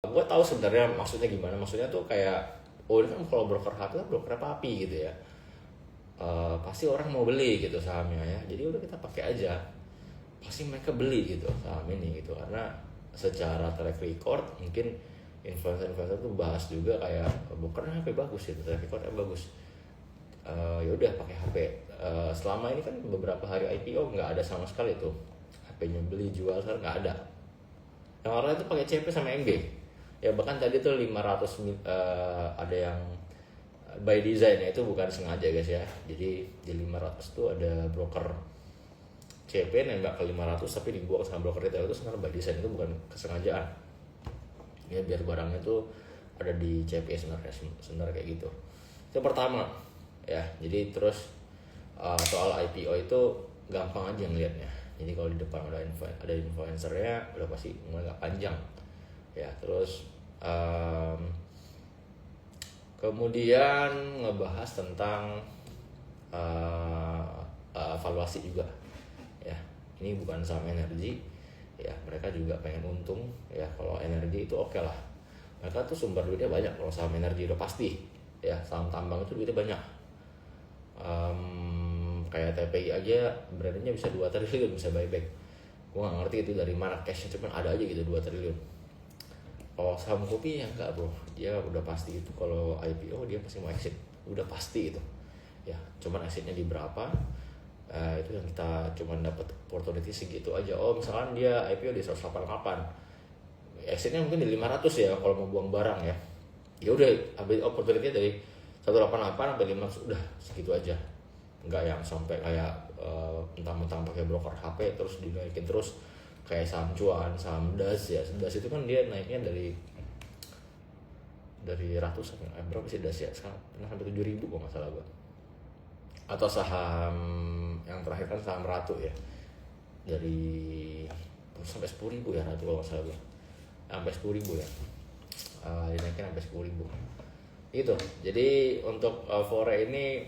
Gue tahu sebenarnya maksudnya gimana. Maksudnya tuh kayak, oh ini kan kalau broker HP kan broker api gitu ya. Pasti orang mau beli gitu sahamnya ya. Jadi udah kita pakai aja. Pasti mereka beli gitu saham ini gitu, karena secara track record mungkin influencer tuh bahas juga kayak bukan HP bagus gitu, track recordnya bagus. Ya udah pakai HP. Selama ini kan beberapa hari IPO nggak ada sama sekali tuh HP-nya beli jual, sekarang nggak ada. Yang orang itu pakai CP sama MG. Ya bahkan tadi tuh 500 ada yang by design ya, itu bukan sengaja guys ya. Jadi di 500 tuh ada broker CP nembak ke 500 tapi dibuang sama broker retail, itu sebenarnya by design, itu bukan kesengajaan. Ya biar barangnya tuh ada di CP sebenarnya kayak gitu. Itu pertama ya. Jadi terus soal IPO itu gampang aja ngelihatnya. Jadi kalau di depan ada influencernya udah pasti mulai nggak panjang ya. Terus kemudian ngebahas tentang valuasi juga ya. Ini bukan saham energi ya, mereka juga pengen untung ya. Kalau energi itu oke lah, mereka tuh sumber duitnya banyak. Kalau saham energi udah pasti ya, saham tambang itu duitnya banyak. Kayak TPI aja brandnya bisa 2 triliun bisa buyback. Gue gak ngerti itu dari mana cashnya, cuman ada aja gitu 2 triliun. Kalau saham kopi ya enggak bro, dia udah pasti itu kalau IPO dia pasti mau exit, udah pasti itu ya. Cuman exitnya di berapa, itu yang kita cuman dapat opportunity segitu aja. Oh misalkan dia IPO di 188, exitnya mungkin di 500 ya kalau mau buang barang ya. Ya udah ambil opportunity dari 188 sampai 500, udah segitu aja. Enggak yang sampai kayak mentang-mentang pakai broker HP terus dinaikin terus kayak saham cuan, saham das ya. Das itu kan dia naiknya dari ratusan, berapa sih das ya sekarang, pernah sampai 7.000 kalau nggak salah gua. Atau saham yang terakhir kan saham Ratu ya, dari sampai 10.000 ya Ratu kalau nggak salah gua, sampai 10.000 ya, dinaikin sampai 10.000 itu. Jadi untuk Fore ini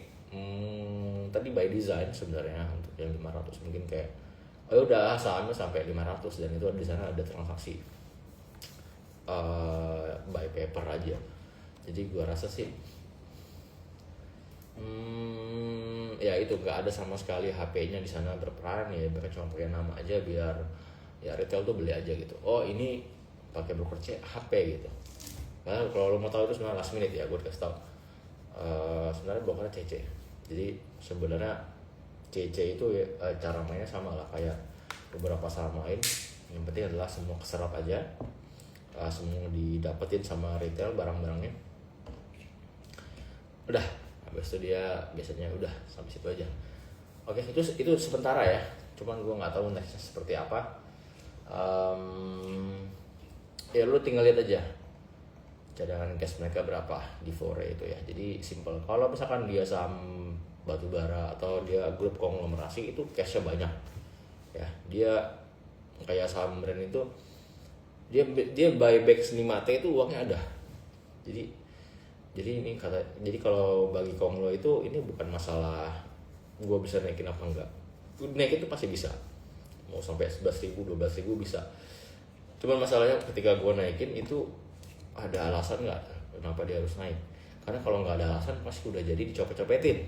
tadi by design sebenarnya. Untuk yang 500 mungkin kayak oh udah sahamnya sampai 500 dan itu di sana ada transaksi by paper aja. Jadi gua rasa sih ya itu nggak ada sama sekali HP-nya di sana berperan ya. Mereka cuma pakai nama aja biar ya retail tuh beli aja gitu. Oh ini pakai broker HP gitu. Nah, kalau lo mau tahu itu sebenarnya last minute ya, gue kasih tahu. Sebenarnya brokernya CC. Jadi sebenarnya CC itu ya, cara mainnya sama lah kayak beberapa saham lain. Yang penting adalah semua keserap aja, semua didapetin sama retail barang-barangnya. Udah, habis itu dia biasanya udah sampai situ aja. Oke, itu sementara ya. Cuman gue nggak tahu nextnya seperti apa. Ya lu tinggal lihat aja cadangan cash mereka berapa di Fore itu ya. Jadi simple. Kalau misalkan dia saham batubara atau dia grup konglomerasi itu cashnya banyak ya. Dia kayak saham brand itu dia buyback 5T itu uangnya ada. Jadi kalau bagi konglo itu ini bukan masalah gue bisa naikin apa enggak. Naik itu pasti bisa, mau sampai 11.000 12.000 bisa. Cuman masalahnya ketika gue naikin itu ada alasan nggak kenapa dia harus naik. Karena kalau nggak ada alasan pasti udah jadi dicopet-copetin,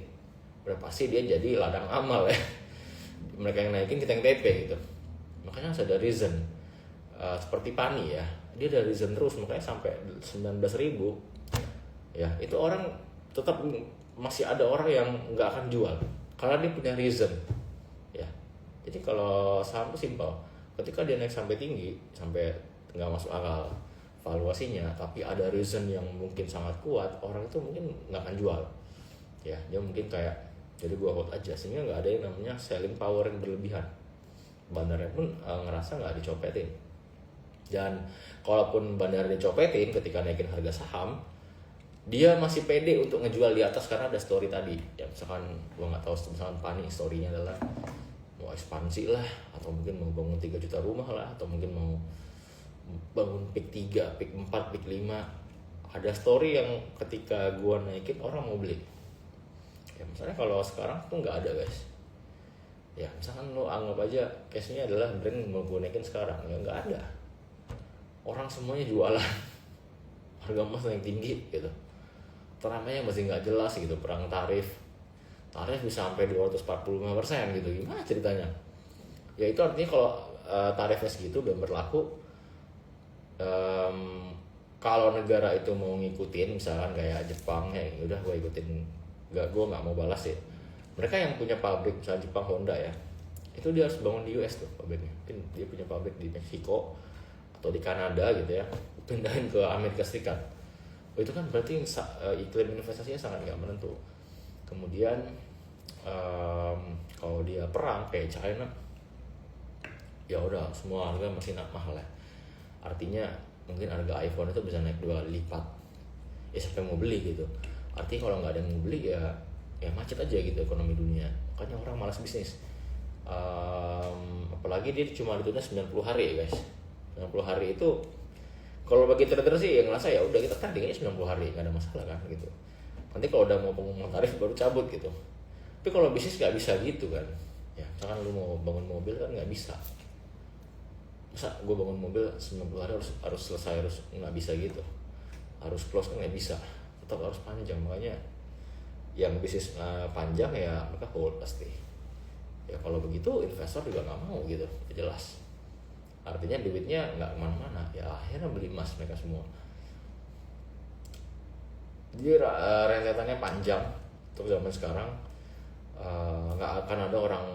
udah pasti dia jadi ladang amal ya. Mereka yang naikin, kita yang TP gitu. Makanya harus ada reason. Seperti Pani ya, dia ada reason terus makanya sampai 19.000 ya. Itu orang tetap masih ada orang yang nggak akan jual karena dia punya reason ya. Jadi kalau saham itu simpel, ketika dia naik sampai tinggi sampai nggak masuk akal valuasinya, tapi ada reason yang mungkin sangat kuat, orang itu mungkin nggak akan jual ya. Dia mungkin kayak jadi gua hold aja, sehingga nggak ada yang namanya selling power yang berlebihan. Bandarnya pun ngerasa nggak dicopetin. Dan kalaupun bandar dicopetin ketika naikin harga saham, dia masih pede untuk ngejual di atas karena ada story tadi ya. Misalkan gua nggak tahu, misalkan Pani storynya adalah mau ekspansi lah, atau mungkin mau bangun 3 juta rumah lah, atau mungkin mau bangun peak 3, peak 4, peak 5. Ada story yang ketika gua naikin orang mau beli ya. Misalnya kalau sekarang tuh nggak ada guys ya. Misalkan lo anggap aja case nya adalah brand mau gua naikin sekarang ya, nggak ada. Orang semuanya jualan harga emas naik tinggi gitu. Teramanya masih nggak jelas gitu, perang tarif bisa sampai 245% gitu, gimana ceritanya? Ya itu artinya kalau tarifnya segitu dan berlaku, kalau negara itu mau ngikutin, misalkan kayak Jepang, ya udah gue ikutin, gue nggak mau balas ya. Mereka yang punya pabrik, misalnya Jepang Honda ya, itu dia harus bangun di US tuh pabriknya. Mungkin dia punya pabrik di Meksiko atau di Kanada gitu ya, pindahin ke Amerika Serikat. Itu kan berarti iklim investasinya sangat nggak menentu. Kemudian kalau dia perang kayak China, ya udah semua harga masih mahal ya. Artinya mungkin harga iPhone itu bisa naik 2 kali lipat. Ya siapa yang mau beli gitu. Artinya kalau nggak ada yang mau beli ya macet aja gitu ekonomi dunia. Makanya orang malas bisnis. Apalagi dia cuma ditunda 90 hari ya guys. 90 hari itu kalau bagi trader sih yang ngerasa ya udah kita trading aja 90 hari, nggak ada masalah kan gitu. Nanti kalau udah mau pengumuman tarif baru cabut gitu. Tapi kalau bisnis nggak bisa gitu kan. Ya, misalkan lu mau bangun mobil kan nggak bisa. Masa gue bangun mobil 90 hari harus selesai, harus nggak bisa gitu. Harus close kan nggak bisa. Tetap harus panjang, makanya yang bisnis panjang ya mereka hold pasti. Ya kalau begitu investor juga nggak mau gitu, jelas. Artinya duitnya nggak kemana-mana, ya akhirnya beli emas mereka semua. Jadi rentetannya panjang untuk zaman sekarang. Nggak akan ada orang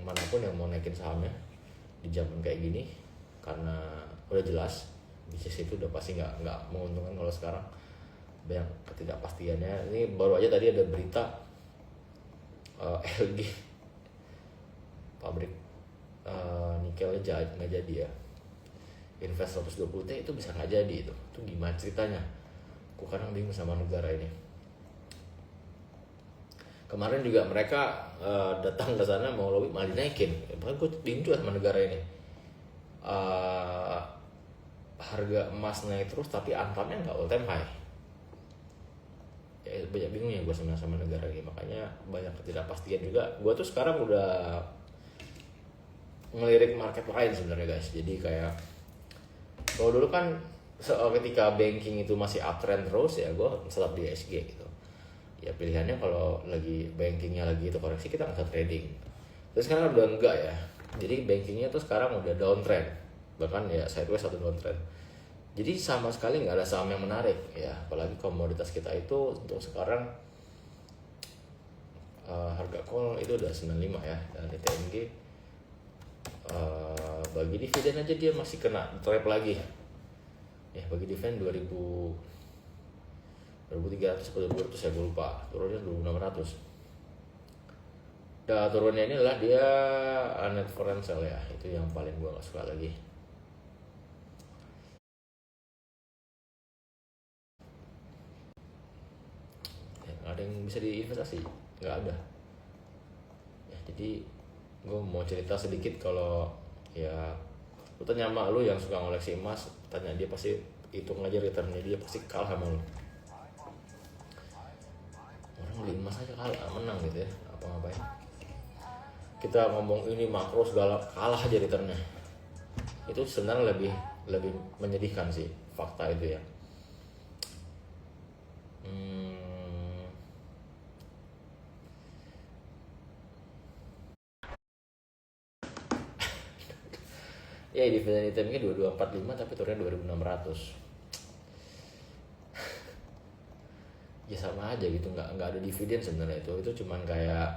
manapun yang mau naikin sahamnya di zaman kayak gini, karena udah jelas bisnis itu udah pasti nggak menguntungkan. Kalau sekarang banyak ketidakpastiannya. Ini baru aja tadi ada berita LG pabrik nikelnya nggak jadi ya, invest 120 T itu bisa nggak jadi. Itu gimana ceritanya? Aku kadang bingung sama negara ini. Kemarin juga mereka datang ke sana mau lobby malah dinaikin. Bahkan gue bingung juga sama negara ini. Harga emas naik terus tapi antamnya nggak all time high. Ya banyak bingung ya gue sama negara ini. Makanya banyak ketidakpastian juga. Gue tuh sekarang udah ngelirik market lain sebenarnya guys. Jadi kayak kalau dulu kan ketika banking itu masih uptrend terus ya gue tetap di SG gitu. Ya pilihannya kalau lagi bankingnya lagi itu koreksi, kita nggak trading. Terus sekarang udah enggak ya. Jadi bankingnya tuh sekarang udah downtrend, bahkan ya sideways atau downtrend. Jadi sama sekali nggak ada saham yang menarik ya. Apalagi komoditas kita itu untuk sekarang harga call itu udah 95 ya, dan TMG bagi dividen aja dia masih kena trap lagi ya. Bagi dividen 2300 atau 200 saya lupa, turunnya 2600. Dan turunnya ini adalah dia net foreign sale ya, itu yang paling gua gak suka lagi. Ya, gak ada yang bisa diinvestasi, nggak ada ya. Jadi gue mau cerita sedikit. Kalau ya lu tanya sama lu yang suka ngoleksi emas, tanya dia pasti hitung aja returnnya, dia pasti kalah sama lu. Orang beli emas aja menang gitu ya, apa ngapain kita ngomong ini makro segala, kalah aja returnnya. Itu sebenarnya lebih menyedihkan sih fakta itu ya. Ya dividen itemnya 2245 tapi turunnya 2600. Ya sama aja gitu, nggak ada dividen sebenarnya. Itu cuman kayak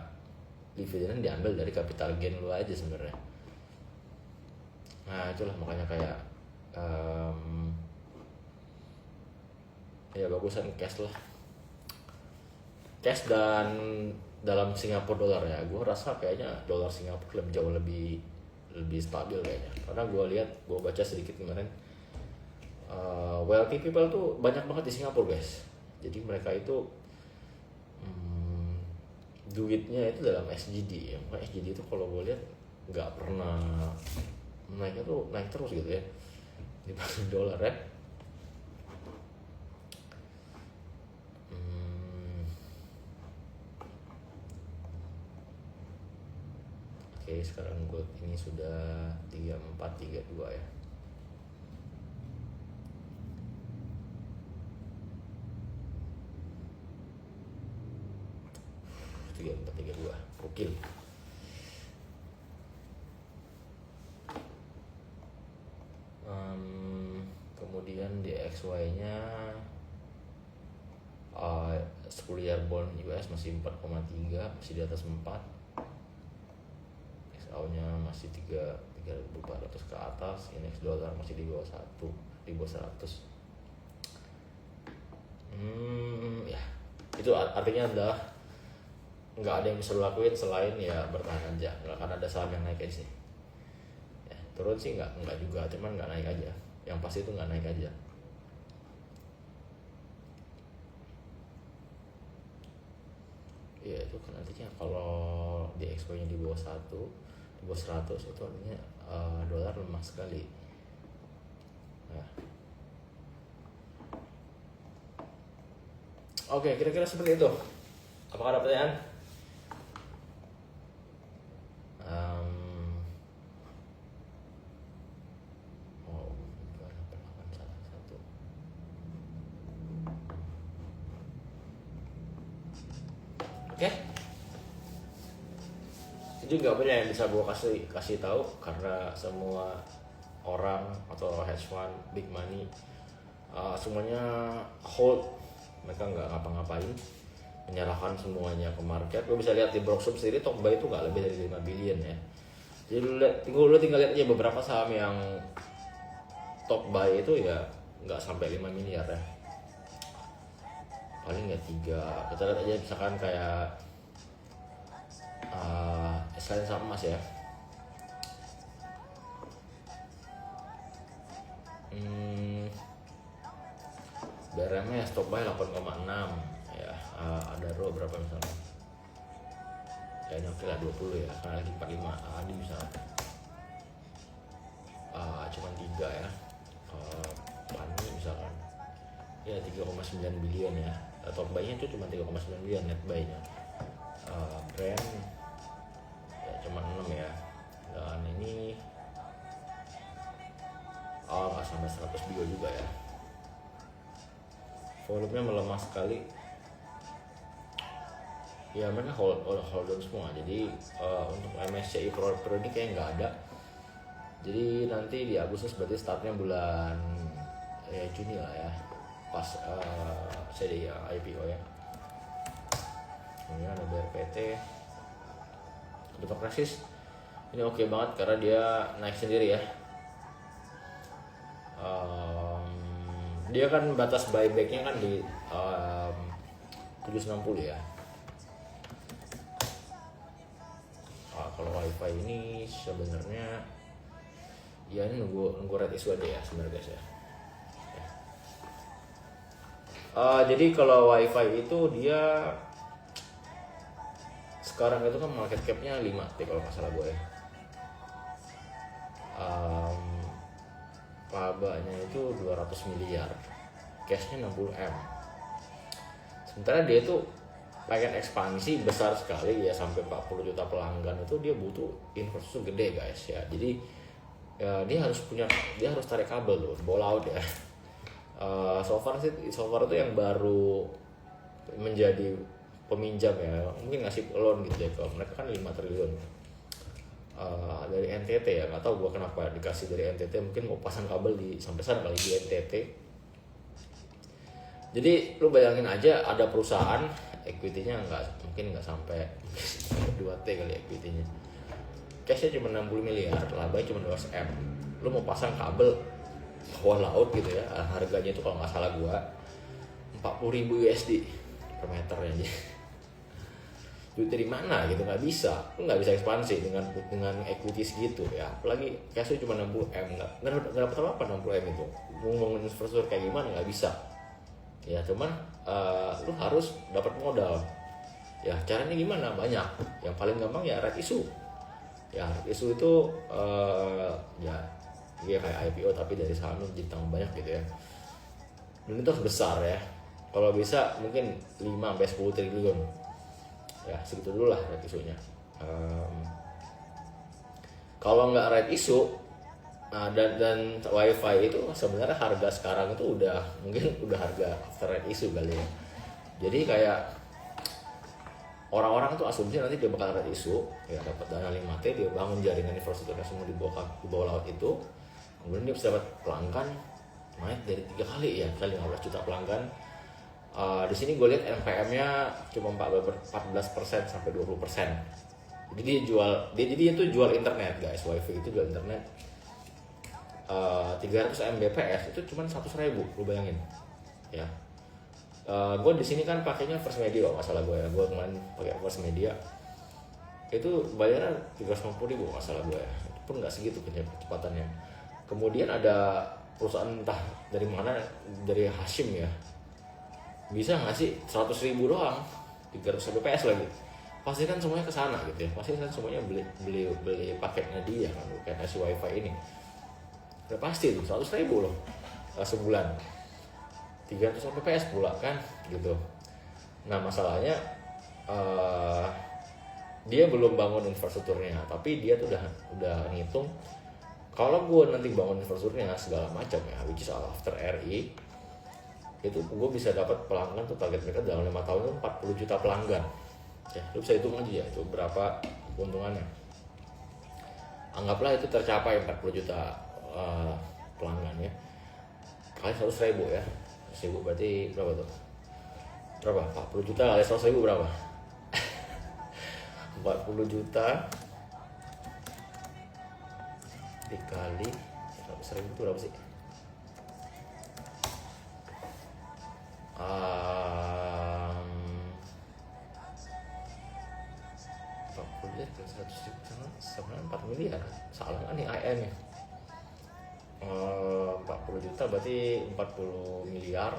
dividen diambil dari capital gain lu aja sebenarnya. Nah itulah makanya kayak ya bagusan cash lah, cash. Dan dalam Singapura dolar ya, gue rasa kayaknya dolar Singapura jauh lebih stabil kayaknya. Karena gue lihat, gue baca sedikit kemarin, wealthy people tuh banyak banget di Singapura guys. Jadi mereka itu duitnya itu dalam SGD ya. Makanya SGD itu kalau gue lihat nggak pernah naiknya tuh naik terus gitu ya dibanding dolar ya. Oke, sekarang gold ini sudah 3432 ya. 3432 gokil. Kemudian di XY nya 10 year bond US masih 4,3, masih di atas 4. XAU nya masih 3.400 ke atas. Indeks dolar masih di bawah 1, di bawah 100. Ya itu artinya adalah nggak ada yang bisa lo lakuin selain ya bertahan aja, nggak akan ada saham yang naik aja sih. Ya, turun sih nggak juga, cuman nggak naik aja. Yang pasti itu nggak naik aja. Ya itu kan artinya kalau di expo nya di bawah 1, di bawah 100 itu artinya dolar lemah sekali. Nah. Oke, kira-kira seperti itu. Apakah ada pertanyaan? Oke. Itu nggak banyak yang bisa gue kasih tahu karena semua orang atau hedge fund, big money, semuanya hold. Mereka nggak ngapa-ngapain, menyerahkan semuanya ke market. Lo bisa lihat di Brookfield sendiri, top buy itu nggak lebih dari 5 billion ya. Jadi lo tinggal lihat aja beberapa saham yang top buy itu ya nggak sampai 5 miliar ya, paling ya 3. Kita lihat aja misalkan kayak selain saham emas ya, BRM-nya stop buy 8,6 ya. Ada row berapa misalnya, kayaknya oke lah 20 ya, karena lagi 45. Adi bisa cuma 3 ya. Pani misalkan ya 3,9 billion ya, top buy-nya itu cuma 3,9 billion net buy-nya. Brand ya cuma 6 ya, dan ini nggak sampai 100 bio juga ya. Volumenya melemah sekali ya, mereka hold on semua. Jadi untuk MSCI periode kayaknya nggak ada. Jadi nanti di Agustus berarti startnya bulan Juni lah ya, pas CDI IPO ya. Kemudian ada BRPT untuk Resist, ini oke banget karena dia naik sendiri ya. Dia kan batas buybacknya kan di 760 ya. Kalau wifi ini sebenarnya ya ini nunggu red issue aja ya sebenarnya guys ya. Jadi kalau wifi itu dia sekarang itu kan market cap-nya 5 kalau nggak salah gue ya. Labanya itu 200 miliar, cashnya 60 M. Sementara dia itu pengen ekspansi besar sekali ya, sampai 40 juta pelanggan. Itu dia butuh infrastruktur gede guys ya. Jadi ya, dia harus tarik kabel tuh, bola out ya. So far itu yang baru menjadi peminjam ya, mungkin ngasih loan gitu ya ke mereka kan 5 triliun. Dari NTT ya, nggak tahu gua kenapa dikasih dari NTT, mungkin mau pasang kabel sampai sana kali di NTT. Jadi lu bayangin aja, ada perusahaan equity-nya mungkin nggak sampai 2T kali equity-nya, cash-nya cuma 60 miliar, labanya cuma 12 M. Lu mau pasang kabel bawah laut gitu ya, harganya itu kalau nggak salah gua 40.000 USD per meter aja. Duit dari mana gitu, nggak bisa ekspansi dengan equity segitu ya, apalagi cashnya cuma 60 M, nggak dapat apa 60 M itu, mau ngomongin infrastruktur kayak gimana, nggak bisa ya. Cuman lu harus dapat modal ya. Caranya gimana? Banyak. Yang paling gampang ya red issue ya. Red issue itu ya kayak IPO tapi dari saham ditambah banyak gitu ya, dan itu harus besar ya. Kalau bisa mungkin 5-10 triliun ya, segitu dulu lah red issue-nya. Kalau nggak red issue dan wifi itu sebenarnya harga sekarang itu mungkin udah harga after red issue kali ya. Jadi kayak orang-orang tuh asumsi nanti dia bakal ada isu ya dapat dana 5T, dia bangun jaringan infrastrukturnya semua di bawah laut itu, kemudian dia bisa dapat pelanggan naik dari 3 kali ya, misalnya 15 juta pelanggan. Di sini gue lihat NPM-nya cuma 14% sampai 20%. Jadi dia tuh jual internet guys, wifi itu jual internet. 300 Mbps itu cuma 100.000, lu bayangin ya. Gue di sini kan pakainya First Media, masalah gue ya. Gue kemarin pakai First Media itu bayarnya 350.000 masalah gue ya. Itu pun nggak segitu kecepatannya. Kemudian ada perusahaan entah dari mana, dari Hashim ya, bisa nggak sih 100.000 doang 300 Mbps lagi, pasti kan semuanya kesana gitu ya, pasti kan semuanya beli paketnya dia kan, kayak si wifi ini udah pasti tuh 100.000 loh sebulan, 300 Mbps pula kan gitu. Nah masalahnya dia belum bangun infrastrukturnya, tapi dia tuh udah ngitung kalau gue nanti bangun infrastrukturnya segala macam ya, which is after RI itu gue bisa dapat pelanggan tuh, target mereka dalam 5 tahun itu 40 juta pelanggan ya. Lu bisa hitung aja ya itu berapa keuntungannya. Anggaplah itu tercapai 40 juta pelanggan ya, kali 100.000 ya, 100.000 berarti berapa tuh, berapa 40 juta kali 100.000 berapa 40 juta dikali 100.000 itu berapa sih? 40 juta 100.000 sama 4 miliar, salah kan nih IM ya. 40 juta berarti 40 miliar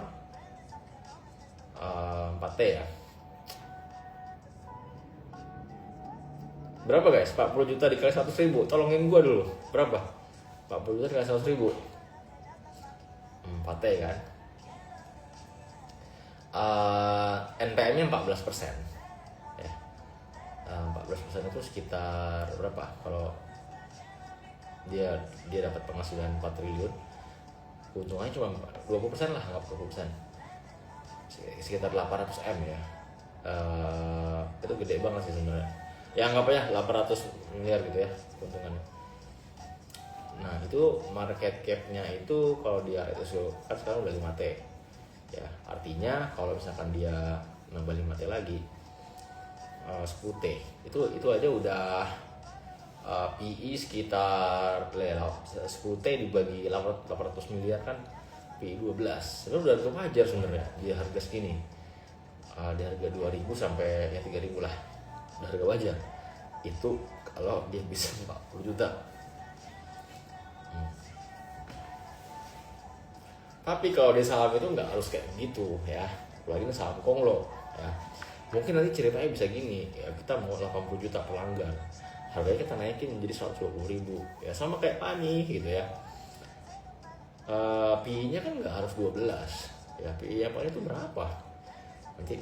4T ya. Berapa guys? 40 juta dikali 100.000, tolongin gua dulu. Berapa? 40 juta dikali 100.000 4T kan. NPM-nya 14% ya. 14% itu sekitar berapa? Kalau dia dapat penghasilan 4 triliun, keuntungannya cuma 20% lah, nggak 20%, sekitar 800 M ya. Itu gede banget sih sebenarnya ya, anggap aja 800 miliar gitu ya keuntungannya. Nah itu market cap-nya itu kalau dia itu kan sekarang udah 5T ya, artinya kalau misalkan dia nambah 5T lagi 10T itu aja udah PE sekitar 10T dibagi 800 miliar kan PE 12. Sebenarnya udah cukup wajar sebenarnya di harga segini, di harga 2.000 sampai ya 3.000 lah, udah harga wajar itu kalau dia bisa 40 juta. Tapi kalau di saham itu nggak harus kayak gitu ya, apalagi ini saham konglo ya. Mungkin nanti ceritanya bisa gini ya, kita mau 80 juta pelanggan, harganya kita naikin menjadi 120.000 ya, sama kayak Pani gitu ya. PI-nya kan nggak harus 12 ya, PI yang paling itu berapa, nanti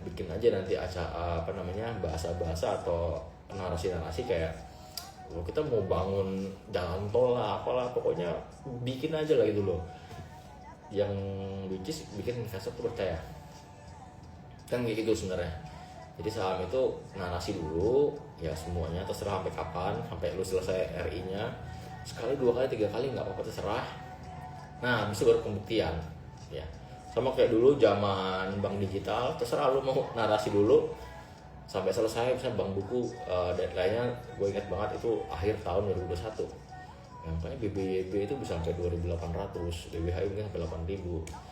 bikin aja nanti apa namanya, bahasa-bahasa atau narasi-narasi kayak kita mau bangun jalan tol lah apalah, pokoknya bikin aja lah gitu loh, yang which is bikin investor tuh percaya kan kayak gitu sebenarnya. Jadi saham itu narasi dulu ya, semuanya terserah sampai kapan, sampai lu selesai RI-nya sekali, 2 kali, 3 kali nggak apa-apa, terserah. Nah bisa baru pembuktian ya, sama kayak dulu zaman bank digital, terserah lu mau narasi dulu sampai selesai. Misalnya bank buku deadline-nya gue ingat banget itu akhir tahun 2021 ya, makanya BBYB itu bisa sampai 2.800, BBHI mungkin sampai 8.000.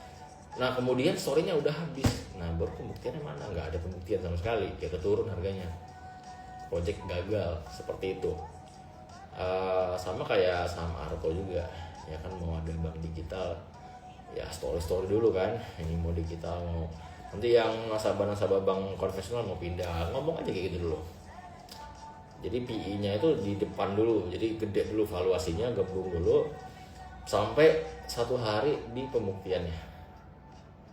Nah kemudian story-nya udah habis, nah baru pembuktiannya mana, nggak ada pembuktian sama sekali ya, keturun harganya, project gagal seperti itu. Sama kayak saham Arto juga ya kan, mau ada bank digital ya, story dulu kan, ini mau digital, mau nanti yang nasabah bank konvensional mau pindah, ngomong aja kayak gitu dulu. Jadi PE-nya itu di depan dulu, jadi gede dulu valuasinya, gabung dulu sampai satu hari di pembuktiannya,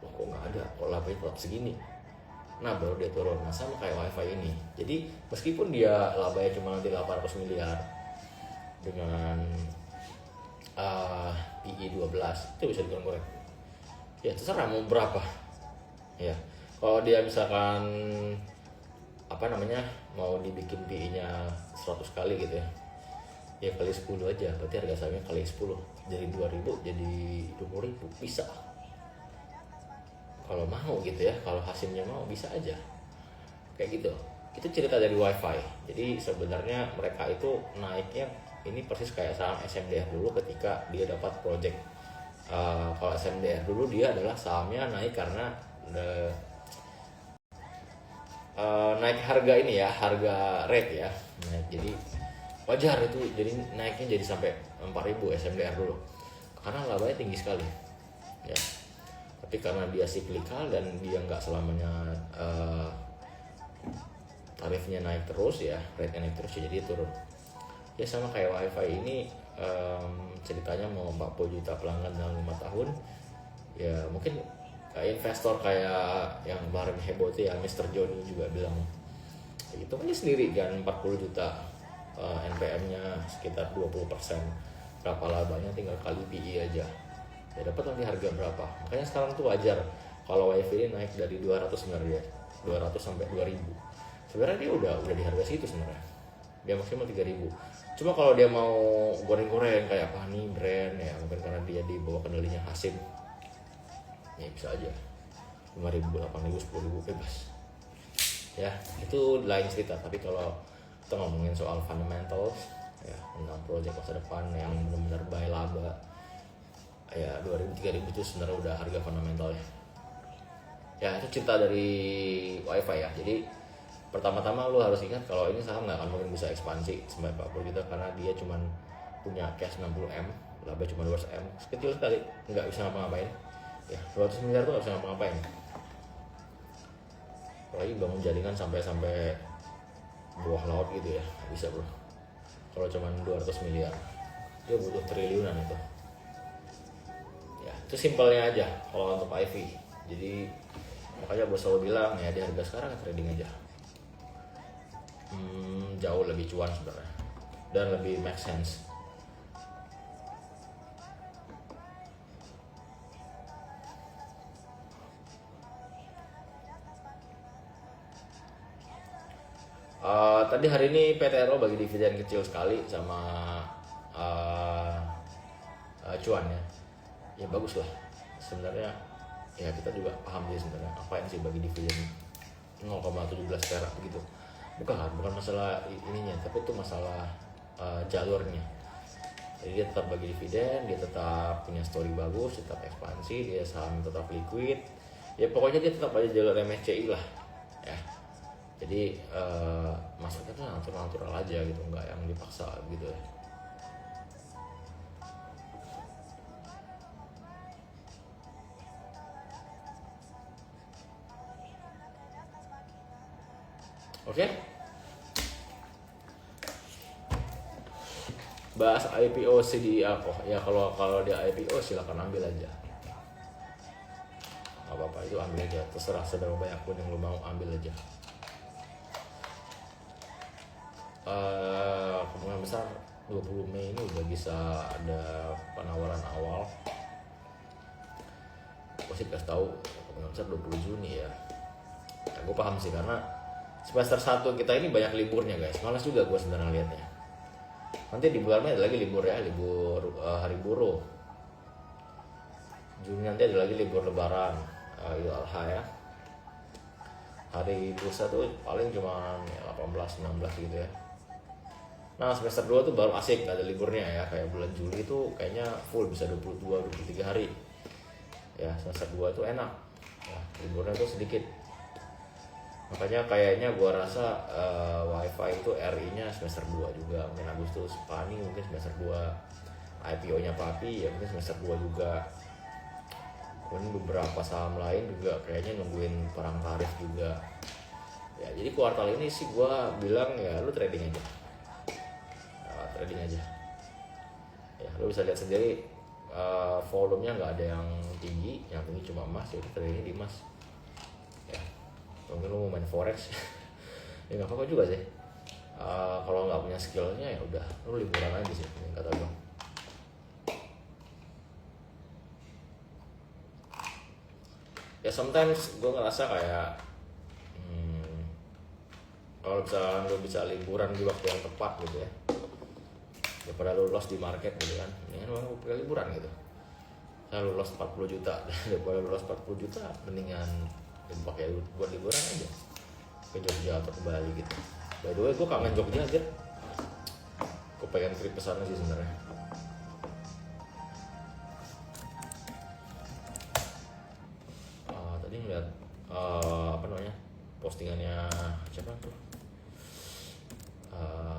loh kok nggak ada, kok labanya tetap segini, nah baru dia turun. Nah sama kayak wifi ini, jadi meskipun dia labanya cuma nanti 800 miliar dengan PE 12, itu bisa digoreng-goreng ya, terserah mau berapa ya. Kalau dia misalkan apa namanya, mau dibikin PI-nya 100 kali gitu ya, ya kali 10 aja, berarti harga sahamnya kali 10, dari 2.000 jadi 20.000, bisa kalau mau gitu ya, kalau Hasimnya mau bisa aja kayak gitu. Itu cerita dari WiFi. Jadi sebenarnya mereka itu naiknya ini persis kayak saham SMDR dulu ketika dia dapat project. Kalau SMDR dulu dia adalah sahamnya naik karena naik harga ini ya, harga rate ya naik, jadi wajar itu, jadi naiknya jadi sampai 4.000 SMDR dulu karena labanya tinggi sekali ya. Tapi karena dia siklikal dan dia nggak selamanya tarifnya naik terus ya, rate naik terus ya, jadi turun ya. Sama kayak WiFi ini, ceritanya mau 40 juta pelanggan dalam 5 tahun ya, mungkin kayak investor kayak yang kemarin heboh tuh ya, Mr. Johnny juga bilang itu aja sendiri kan, 40 juta NPM-nya sekitar 20%, berapa labanya tinggal kali PI aja ya, dapat nanti harga berapa. Makanya sekarang tuh wajar kalau WiFi ini naik dari 200 sebenarnya, 200 sampai 2.000 sebenarnya, dia udah di harga situ sebenarnya, dia maksimal 3.000. Cuma kalau dia mau goreng-goreng kayak apa nih brand ya, mungkin karena dia di bawah kendalinya Hasim ya, bisa aja 5.000, 8.000, 10.000 bebas ya, itu lain cerita. Tapi kalau kita ngomongin soal fundamentals ya, tentang project masa depan yang benar-benar buy laba ya, 2.000, 3.000 itu sebenarnya udah harga fundamentalnya ya. Itu cerita dari WiFi ya. Jadi pertama-tama lu harus ingat kalau ini saham nggak akan mungkin bisa ekspansi sampai 40 juta karena dia cuman punya cash 60M, laba cuma 200M, kecil sekali, nggak bisa ngapa-ngapain ya. 200 miliar tuh nggak bisa ngapa-ngapain, apalagi bangun jaringan sampai bawah laut gitu ya, nggak bisa bro. Kalau cuman 200 miliar dia butuh triliunan itu ya. Itu simpelnya aja kalau untuk IV. Jadi makanya bos selalu bilang ya, di harga sekarang trading aja, jauh lebih cuan sebenarnya dan lebih make sense. Tadi hari ini PTRO bagi dividen kecil sekali sama cuan ya, ya bagus lah sebenarnya ya. Kita juga paham sih sebenarnya apa yang sih bagi dividen 0,17 perak begitu, bukan masalah ininya, tapi itu masalah jalurnya. Jadi dia tetap bagi dividen, dia tetap punya story bagus, tetap ekspansi, dia saham tetap liquid ya, pokoknya dia tetap aja jalur MSCI lah ya. Jadi masuknya tuh natural aja gitu, nggak yang dipaksa gitu ya. Oke, bahas IPO CDI apa ya, kalau dia IPO silakan ambil aja, nggak apa-apa, itu ambil aja, terserah seberapa banyak pun yang lo mau, ambil aja. Kemungkinan besar 20 Mei ini udah bisa ada penawaran awal. Gue sih kasih tahu kemungkinan besar 20 Juni ya. Gue paham sih karena semester 1 kita ini banyak liburnya guys. Malas juga gue sebenarnya liatnya. Nanti di bulan Mei ada lagi libur ya, libur hari buruh. Juni nanti ada lagi libur lebaran, Idul Adha ya. Hari bursa tuh paling cuma ya 18, 19 gitu ya. Nah semester 2 tuh baru asik, gak ada liburnya ya. Kayak bulan Juli tuh kayaknya full, bisa 22, 23 hari ya. Semester 2 tuh enak ya, liburnya tuh sedikit. Makanya kayaknya gua rasa WiFi itu RI nya semester 2 juga, mungkin Agustus. Pani mungkin semester 2, IPO nya Papi ya mungkin semester 2 juga. Kemudian beberapa saham lain juga kayaknya nungguin perang tarif juga ya. Jadi kuartal ini sih gua bilang ya lu trading aja, trading aja ya. Lu bisa lihat sendiri volumenya nggak ada yang tinggi cuma emas ya, tradingnya di emas ya. Mungkin lu mau main forex ya nggak apa-apa juga sih. Kalau nggak punya skillnya ya udah lu liburan aja sih, kata gua. Ya sometimes gue ngerasa kayak Kalau misalkan lu bisa liburan di waktu yang tepat gitu ya, daripada lu lost di market gitu kan, ini kan lu pakai liburan gitu. Saya lu lost 40 juta daripada lu lost 40 juta, mendingan dipakai buat liburan aja ke Jogja atau ke Bali gitu. By the way, gue kangen Jogja aja, gue pengen trip ke sana sih sebenarnya. Tadi ngeliat apa namanya, postingannya siapa tuh,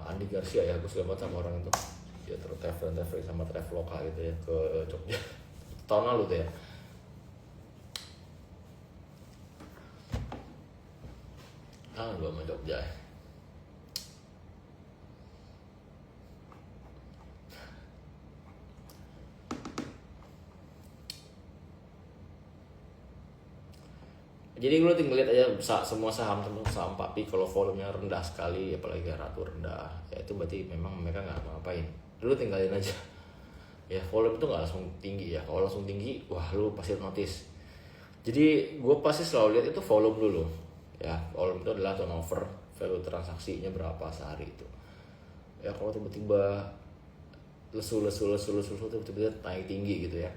Andi Garcia ya, gue suka banget sama orang itu. Dia terus traveling sama Traveloka gitu ya ke Jogja tahun lalu tuh ya. Gue sama Jogja. Jadi lu tinggal lihat aja semua saham Papi, kalau volumenya rendah sekali, apalagi Ratu rendah, ya itu berarti memang mereka nggak ngapain. Lu tinggalin aja. Ya volume itu nggak langsung tinggi ya. Kalau langsung tinggi, wah lu pasti notice. Jadi gue pasti selalu lihat itu volume dulu. Ya volume itu adalah turnover, value transaksinya berapa sehari itu. Ya kalau tiba-tiba lesu tiba-tiba naik tinggi gitu ya,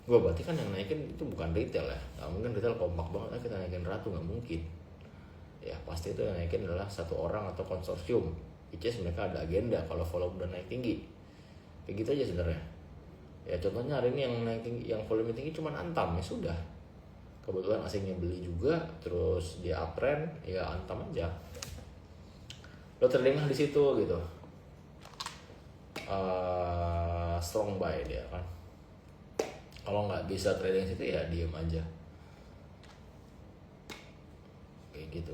gue berarti kan yang naikin itu bukan retail ya. Nggak mungkin retail kompak banget kita naikin Ratu, nggak mungkin ya. Pasti itu yang naikin adalah satu orang atau konsorsium, which is mereka ada agenda kalau volume udah naik tinggi. Kayak gitu aja sebenarnya ya. Contohnya hari ini yang naik tinggi, yang volume tinggi cuma Antam, ya sudah, kebetulan asingnya beli juga, terus dia uptrend, ya Antam aja, lo trading di situ gitu. Strong buy dia kan. Kalau nggak bisa trading situ ya diem aja, kayak gitu.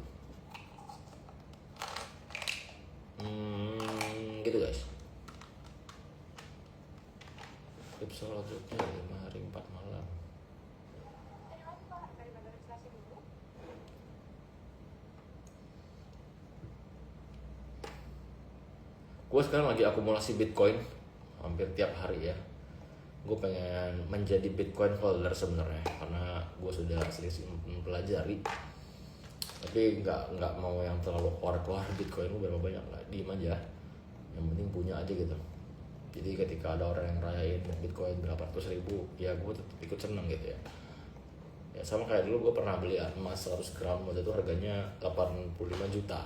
Gitu guys. Tips sholat Jogja 5 hari 4 malam. Gue sekarang lagi akumulasi Bitcoin hampir tiap hari ya. Gue pengen menjadi Bitcoin holder sebenarnya, karena gue sudah sering mempelajari, tapi nggak mau yang terlalu keluar Bitcoin. Gue berapa banyak lah, diem aja, yang penting punya aja gitu. Jadi ketika ada orang yang rayain Bitcoin berapa ratus ribu, ya gue tetap ikut seneng gitu ya. Ya sama kayak dulu gue pernah beli emas 100 gram, waktu itu harganya 85 juta.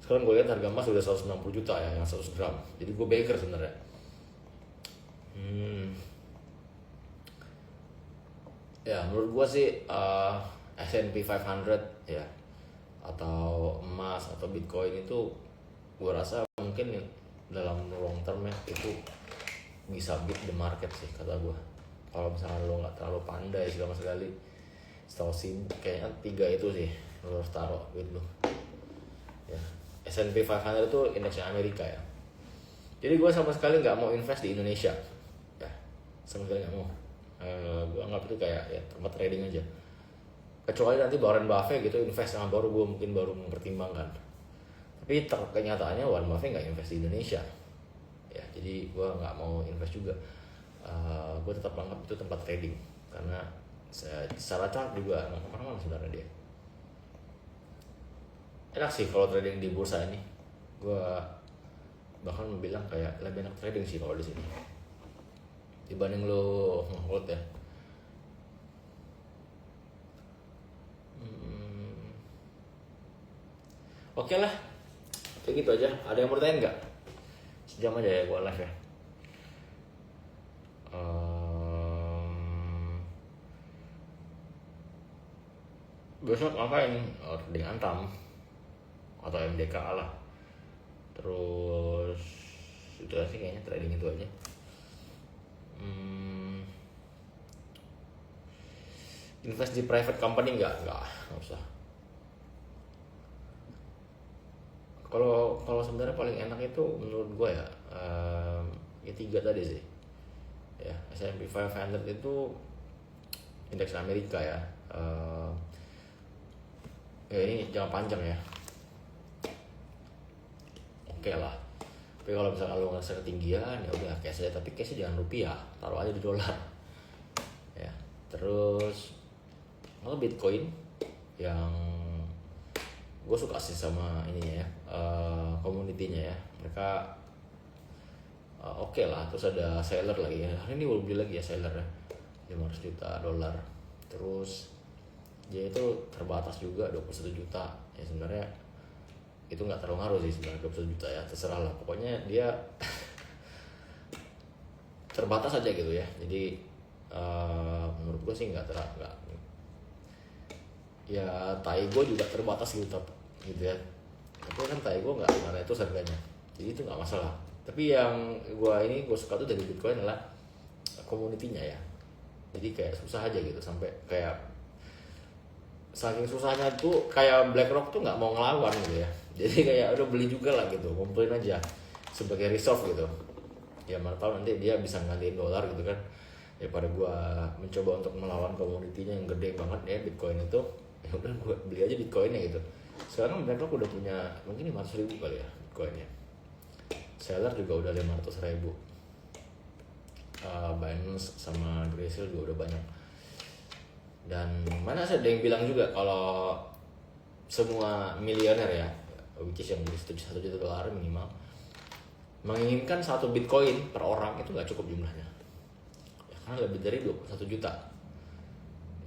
Sekarang gue lihat harga emas udah 160 juta ya yang 100 gram. Jadi gue baker sebenarnya. Ya menurut gue sih S&P 500 ya, atau emas atau Bitcoin itu gue rasa mungkin dalam long term ya itu bisa beat the market sih kata gue. Kalau misalnya lo nggak terlalu pandai sama sekali, setahu sih kayaknya 3 itu sih lo harus taruh gitu lo ya. S&P 500 itu indeksnya Amerika ya. Jadi gue sama sekali nggak mau invest di Indonesia ya, sama sekali nggak mau. Gue anggap itu kayak ya tempat trading aja, kecuali nanti Warren Buffett gitu invest, yang baru gue mungkin baru mempertimbangkan. Tapi kenyataannya Warren Buffett nggak invest di Indonesia ya, jadi gue nggak mau invest juga. Gue tetap anggap itu tempat trading, karena secara chart juga nggak kemana-mana sebenarnya dia. Enak sih kalau trading di bursa ini. Gue bahkan bilang kayak lebih enak trading sih kalau di sini dibanding lo hold ya. Oke lah, kayak gitu aja. Ada yang mau tanya nggak? Sejam aja ya gue live ya. Besok ngapain? Trading Antam atau MDK lah. Terus itu sih kayaknya, trading itu aja. Invest di private company nggak usah. Kalau sebenarnya paling enak itu menurut gue ya, ya 3 tadi sih ya. S&P 500 itu indeks Amerika ya. Ya ini jangka panjang ya, oke lah. Tapi kalau misalnya lo ngerasa ketinggian ya udah cash aja, tapi cashnya jangan rupiah, taruh aja di dolar ya. Terus kalau Bitcoin yang gue suka sih sama ininya ya, community-nya ya, mereka oke lah. Terus ada seller lagi ya, hari ini baru beli lagi ya seller ya, 500 juta dolar. Terus dia itu terbatas juga 21 juta ya. Sebenarnya itu nggak terlalu ngaruh sih sebenarnya 21 juta ya, terserah lah pokoknya dia terbatas aja gitu ya. Jadi menurut gue sih nggak ya, tai gue juga terbatas gitu ya, tapi kan tai gue nggak mana itu harganya, jadi itu nggak masalah. Tapi yang gue suka tuh dari Bitcoin adalah community-nya ya. Jadi kayak susah aja gitu, sampai kayak saking susahnya tuh kayak BlackRock tuh nggak mau ngelawan gitu ya. Jadi kayak udah beli juga lah gitu, ngumpulin aja sebagai reserve gitu. Ya mana tahu nanti dia bisa nggantiin dolar gitu kan. Daripada gue mencoba untuk melawan community-nya yang gede banget ya Bitcoin itu, ya udah gue beli aja Bitcoinnya gitu. Sekarang BlackRock udah punya mungkin 500 ribu kali ya Bitcoinnya. Seller juga udah 500 ribu. Binance sama Grayscale juga udah banyak. Dan mana ada yang bilang juga kalau semua miliuner ya, which is yang beli 1 juta dolar minimal, menginginkan 1 Bitcoin per orang itu nggak cukup jumlahnya ya, karena lebih dari 21 juta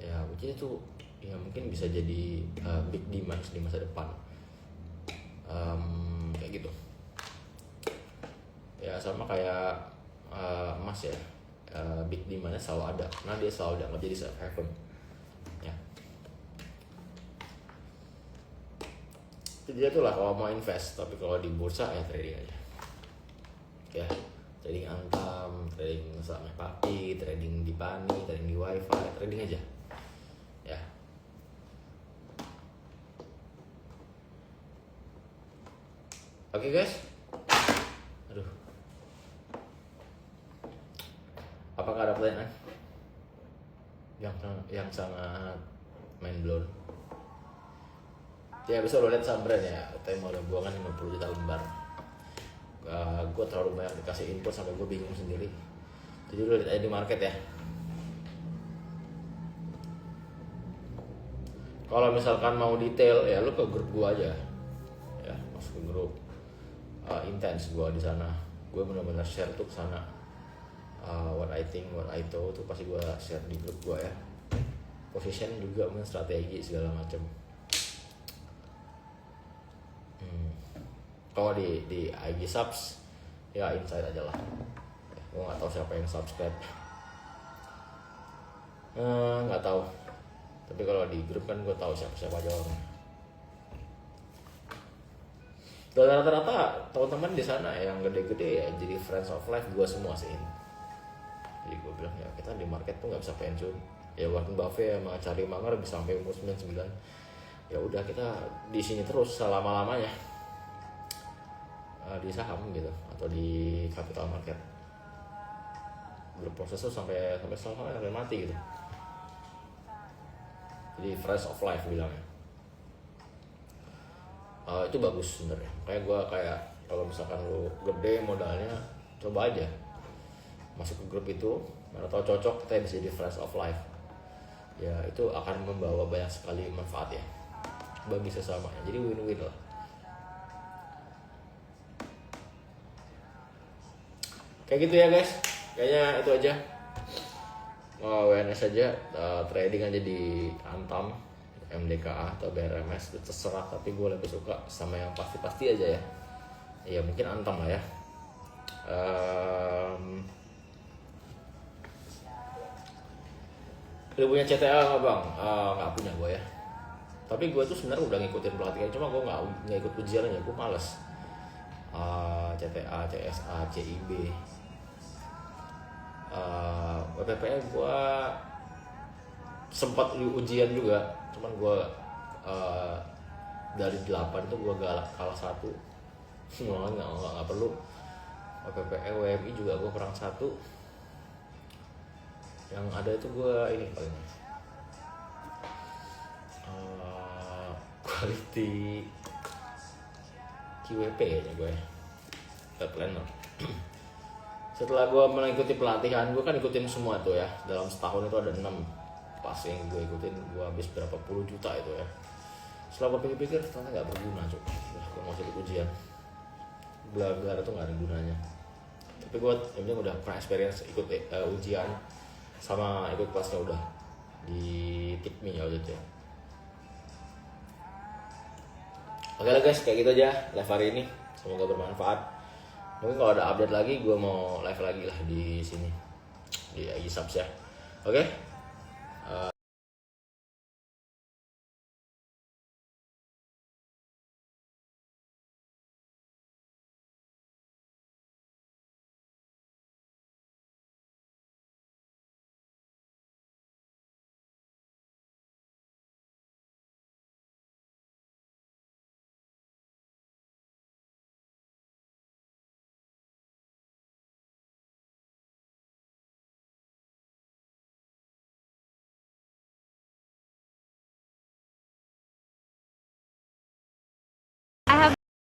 ya, which is itu ya mungkin bisa jadi big demand di masa depan, kayak gitu ya. Sama kayak emas ya, big demandnya selalu ada karena dia selalu dianggap jadi safe haven ya. Jadi itulah kalau mau invest. Tapi kalau di bursa ya trading aja ya, trading Antam, trading saham Paki, trading di Pani, trading di Wifi, trading aja ya. Oke guys, aduh, apakah ada pertanyaan yang sangat mind blown? Ya bisa lo lihat saham brand ya, tema udah buangan 50 juta lembar. Gue terlalu banyak dikasih input sampai gue bingung sendiri. Jadi lo lihat aja di market ya. Kalau misalkan mau detail ya lo ke grup gue aja ya, masuk ke grup Intense gue di sana. Gue benar-benar share tuh ke sana. What I think, what I know tuh pasti gue share di grup gue ya. Position juga, mungkin strategi segala macam. Kalau di IG subs ya insight aja lah. Gue nggak tahu siapa yang subscribe, nggak tahu. Tapi kalau di grup kan gue tahu siapa aja orangnya. Dan rata-rata teman-teman di sana yang gede-gede ya jadi friends of life gue semua sih. Jadi gue bilang ya kita di market tuh nggak bisa pensiun. Ya Warren Buffett sama Charlie Munger bisa sampai umur 99. Ya udah kita di sini terus selama-lamanya. Di saham gitu atau di capital market berproses tuh sampai mati gitu. Jadi fresh of life bilangnya. Itu bagus sebenarnya. Kayak gue kalau misalkan lu gede modalnya, coba aja masuk ke grup itu, mana tahu cocok kita bisa jadi fresh of life. Ya itu akan membawa banyak sekali manfaat ya bagi sesamanya. Jadi win-win lah. Kayak gitu ya guys, kayaknya itu aja. WNS aja, trading aja di Antam, MDKA atau BRMS, itu terserah. Tapi gue lebih suka sama yang pasti-pasti aja ya. Ya mungkin Antam lah ya. Lu punya CTA nggak bang? Nggak punya gue ya. Tapi gue tuh sebenarnya udah ngikutin pelatihan, cuma gue nggak ikut ujiannya, gue males. CTA, CSA, CIB, PPPE gue sempat ujian juga, cuman gue dari 8 tuh gue kalah 1. nggak perlu. PPPE, WMI juga gue kurang 1. Yang ada itu gue ini paling quality QWP kayaknya gue ya, planner. Setelah gue mengikuti pelatihan, gue kan ikutin semua tuh ya, dalam setahun itu ada 6 pas yang gue ikutin. Gue habis berapa puluh juta itu ya, setelah gue pikir-pikir ternyata nggak berguna cuy. Gue mau ikut ujian, gelar itu nggak ada gunanya. Tapi gue yang penting udah pernah experience ikut ujian sama ikut kelasnya udah di TIKMI ya waktu itu ya. Oke lah guys, kayak gitu aja live hari ini, semoga bermanfaat. Mungkin kalau ada update lagi gue mau live lagi lah di sini di IG Subs ya. Oke.